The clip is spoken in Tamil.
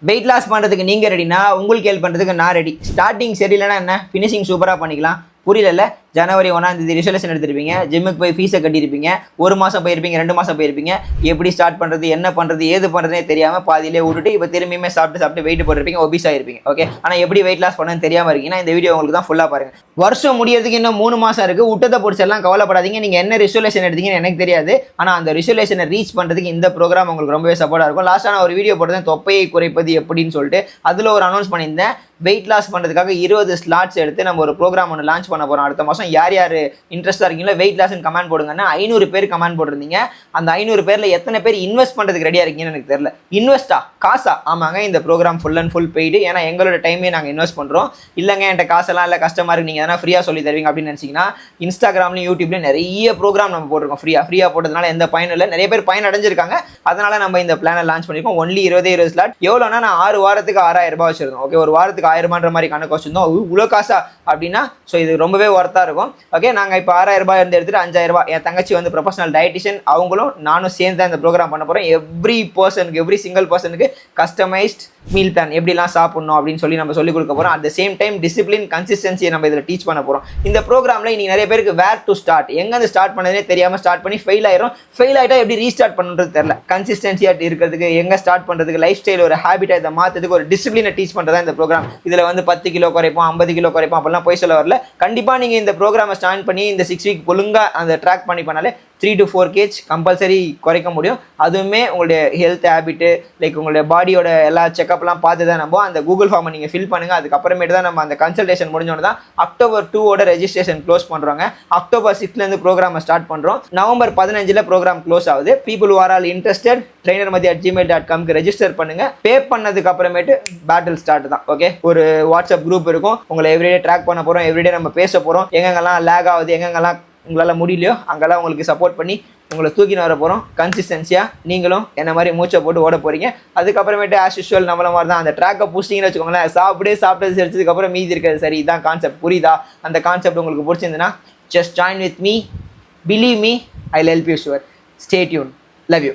வெயிட் லாஸ் பண்ணுறதுக்கு நீங்கள் ரெடினா உங்களுக்கு ஹெல்ப் பண்ணுறதுக்கு நான் ரெடி. ஸ்டார்டிங் சரியில்லைனா என்ன, ஃபினிஷிங் சூப்பராக பண்ணிக்கலாம். புரியல, ஜனவரி 1ஆம் தேதி ரிசல்யூஷன் எடுத்திருப்பீங்க, ஜிம்முக்கு போய் ஃபீஸை கட்டியிருப்பீங்க, 1 மாதம் போயிருப்பீங்க, 2 மாதம் போயிருப்பீங்க, எப்படி ஸ்டார்ட் பண்ணுறது, என்ன பண்ணுறது, ஏது பண்ணுறதுனே தெரியாமல் பாதியிலே விட்டுட்டு இப்போ திரும்பியுமே சாப்பிட்டு வெயிட் போட்டிருப்பீங்க, ஒபிஸ் ஆகிருப்பீங்க. ஓகே, ஆனால் எப்படி வெயிட் லாஸ் பண்ணணும்னு தெரியாமல் இருக்கீங்கன்னா இந்த வீடியோ உங்களுக்கு தான் ஃபுல்லாக பாருங்கள். வருஷம் முடியறதுக்கு இன்னும் 3 மாதம் இருக்குது. விட்டதை பிடிச்செல்லாம் கவலைப்படாதீங்க. நீங்கள் என்ன ரிசல்யூஷன் எடுத்தீங்கன்னு எனக்கு தெரியாது, ஆனால் அந்த ரிசல்யூஷனை ரீச் பண்ணுறதுக்கு இந்த ப்ரோக்ராம் உங்களுக்கு ரொம்பவே சப்போர்ட்டாக இருக்கும். லாஸ்ட்டான ஒரு வீடியோ போட்டேன், தொப்பையை குறைப்பது எப்படின்னு சொல்லிட்டு. அதில் ஒரு அனௌன்ஸ் பண்ணியிருந்தேன், வெயிட் லாஸ் பண்ணுறதுக்காக 20 ஸ்லாட்ஸ் எடுத்து நம்ம ஒரு ப்ரோக்ராம் ஒன்று லான்ச் பண்ண போகிறோம் அடுத்த மாதம். யார் யார் இன்ட்ரெஸ்ட்டாக இருக்கீங்களோ வெயிட் லாஸ்ன்னு கமெண்ட் போடுங்கன்னா 500 பேர் கமெண்ட் போட்டிருந்தீங்க. அந்த 500 பேரில் எத்தனை பேர் இன்வெஸ்ட் பண்ணுறதுக்கு ரெடியாக இருக்கீங்கன்னு எனக்கு தெரியல. இன்வெஸ்ட்டா, காசா? ஆமாங்க, இந்த program full and full paid. ஏன்னா எங்களோட டைமே நாங்கள் இன்வெஸ்ட் பண்ணுறோம். இல்லைங்க என்கிட்ட காசெல்லாம் இல்லை, கஷ்டமாக இருக்குது, நீங்கள் எதனா ஃப்ரீயாக சொல்லி தருவீங்க அப்படின்னு நினச்சிங்கன்னா இன்ஸ்டாகிராம்லையும் யூடியூப்லையும் நிறைய ப்ரோக்ராம் நம்ம போட்டிருக்கோம். ஃப்ரீயாக போட்டதுனால எந்த பயனும் இல்லை. நிறைய பேர் பயன் அடைஞ்சிருக்காங்க. அதனால் நம்ம இந்த பிளானை லான்ச் பண்ணியிருக்கோம். Only 20 slot. எவ்வளோனா நான் 6 வாரத்துக்கு 6000 ரூபாய் வச்சுருந்தோம். ஓகே, ஒரு வாரத்துக்கு 1000 மாதிரி கணக்கு வச்சுருந்தோம். இவ்வளோ காசா அப்படின்னா ஸோ இது ரொம்பவே ஒர்த்தாக இருக்கும். ஓகே, நாங்கள் இப்போ 6000 ரூபாய் இருந்து எடுத்துகிட்டு 5000 ரூபாய். என் தங்கச்சி வந்து ப்ரொஃபஷனல் டயட்டிஷியன், அவங்களும் நானும் சேர்ந்து தான் இந்த ப்ரோக்ராம் பண்ண போகிறோம். எவ்ரி சிங்கிள் பர்சனுக்கு கஸ்டமைஸ்ட் மீல் பிளான் எப்படிலாம் சாப்பிடணும் அப்படின்னு சொல்லி நம்ம சொல்லிக் கொடுக்க போகிறோம். At the same time discipline, கன்சிஸ்டன்சியை நம்ம இதில் டீச் பண்ண போகிறோம். இந்த ப்ரோக்ராமில் இன்னைக்கு நிறைய பேருக்கு வேர் டு ஸ்டார்ட், எங்கேருந்து ஸ்டார்ட் பண்ணதே தெரியாமல் ஸ்டார்ட் பண்ணி ஃபெயில் ஆகிட்டா எப்படி ரீஸ்டார்ட் பண்ணுறது தெரியல. கன்சிஸ்டன்சியாக இருக்கிறதுக்கு, எங்கே ஸ்டார்ட் பண்ணுறதுக்கு, லைஃப் ஸ்டைல் ஒரு ஹேபிட்டை இதை மாற்றதுக்கு ஒரு டிசிப்ளினை டீச் பண்ணுறதா இந்த ப்ரோக்ராம். இதில் வந்து 10 கிலோ குறைப்போம், 50 கிலோ குறைப்போம் அப்படிலாம் போய் சொல்ல வரல. கண்டிப்பாக நீங்கள் இந்த ப்ரோக்ராமை ஸ்டார்ட் பண்ணி இந்த 6 வீக் ஒழுங்காக அந்த ட்ராக் பண்ணாலே 3 to 4 kg கம்பல்சரி குறைக்க முடியும். அதுவுமே உங்களுடைய ஹெல்த் ஹேபிட்டு, லைக் உங்களுடைய பாடியோட எல்லா செக்அப்லாம் பார்த்து தான் நம்ம அந்த கூகுள் ஃபார்மை நீங்கள் ஃபில் பண்ணுங்கள். அதுக்கப்புறமேட்டு தான் நம்ம அந்த கன்சல்டேஷன் முடிஞ்சோன்னு தான் October 2 ரெஜிஸ்ட்ரேஷன் க்ளோஸ் பண்ணுறாங்க. October 6 ப்ரோக்ராமை ஸ்டார்ட் பண்ணுறோம். November 15 ப்ரோக்ராம் க்ளோஸ் ஆகுது. People are all interested trainermadhi@gmail.com register பண்ணுங்க. பே பண்ணதுக்கு அப்புறமேட்டு பேட்டில் ஸ்டார்ட் தான். ஓகே, ஒரு வாட்ஸ்அப் குரூப் இருக்கும். உங்களை எவ்ரிடே ட்ராக் பண்ண போகிறோம், எவ்ரிடே நம்ம பேச போகிறோம். எங்கெங்கெல்லாம் லேக் ஆகுது, எங்கெங்கெல்லாம் உங்களால் முடியலையோ அங்கெல்லாம் உங்களுக்கு சப்போர்ட் பண்ணி உங்களை தூக்கின்னு வர போகிறோம். கன்சிஸ்டன்சியாக நீங்களும் என்ன மாதிரி மூச்சை போட்டு ஓட போகிறீங்க. அதுக்கப்புறமேட்டு ஆஸ் யூஷுவல் நம்மள மாதிரி தான் அந்த ட்ராக்கை பூஸ்டிங்கன்னு வச்சுக்கோங்களேன். சாப்பிட்டது செடிச்சதுக்கப்புறம் மீதி இருக்கிறது சரி, இதான் கான்செப்ட். புரியுதா? அந்த கான்செப்ட் உங்களுக்கு பிடிச்சிருந்துன்னா just join with me, believe me, I will help you sure. Stay tune. Love you.